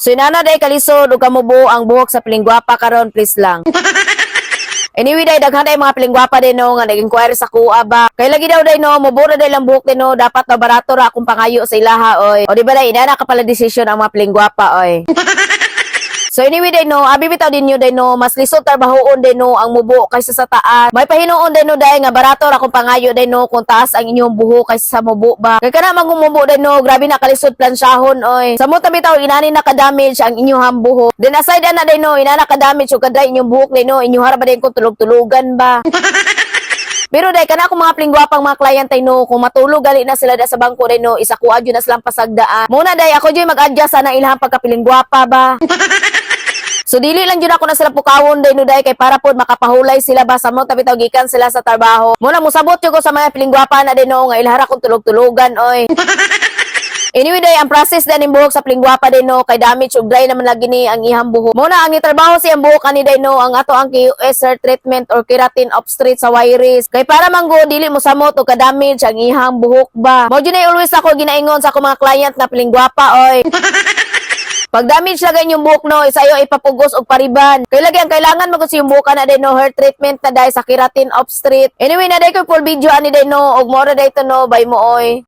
So inana day kalisod ug kamubo ang buhok sa pilingwapa karon please lang. Anyway, day daghan day mga pilingwapa din no nga nag-inquire sa kuha ba. Kay lagi daw day no mubura day lang buhok din no dapat na barato ra akong pangayo sa ilaha oy. O di ba day inana ka pala desisyon ang mga pilingwapa oy. So anyway day no, abi bitaw din nyo day no, mas lisod trabahoon day no ang mubo kaysa sa taas. May pahinuon day no day nga barato ra kung pangayo day no kung taas ang inyong buho kaysa sa mubo ba. Kay kana magumubo day no, grabe na kalisod plansyahon oy. Sa mo bitaw inani na ka-damage ang inyong buho. Then aside na day no, inana ka-damage ug kadra inyong buhok day no, inyo hara ba din kung tulog-tulugan ba. Pero day kana akong mga pilingwapang mga client ay no, kung matulog gali na sila da sa bangko day no, isa kuha jud na silang pasagdaan. Muna day ako jud mag-adjust sa ilahang pagkapilingwapa ba. So dili lang jud ako na sila pukawon day no day kay para pod makapahulay sila ba sa mo bitaw gikan sila sa trabaho. Muna musabot jud ko sa mga pilingwapa na din no nga ilahara kong tulog-tulugan oy. Anyway day ang process din ng buhok sa pilingwapa din no kay damage ug dry naman lagi ni ang ihang buhok. Muna ang itrabaho siyang buhok ani day no ang ato ang KUS hair treatment or keratin upstraight sa wiris. Kay para manggo dili mo samot o ka-damage ang ihang buhok ba. Mao jud na always ako ginaingon sa akong mga client na pilingwapa oy. Pag damage lagay yung buhok no, isayo ipapugos og pariban. Kay lagi ang kailangan magud yung buhok na din no hair treatment na dai sa keratin upstraight. Anyway na dai ko full video ani day no og mora day to no by mo oy.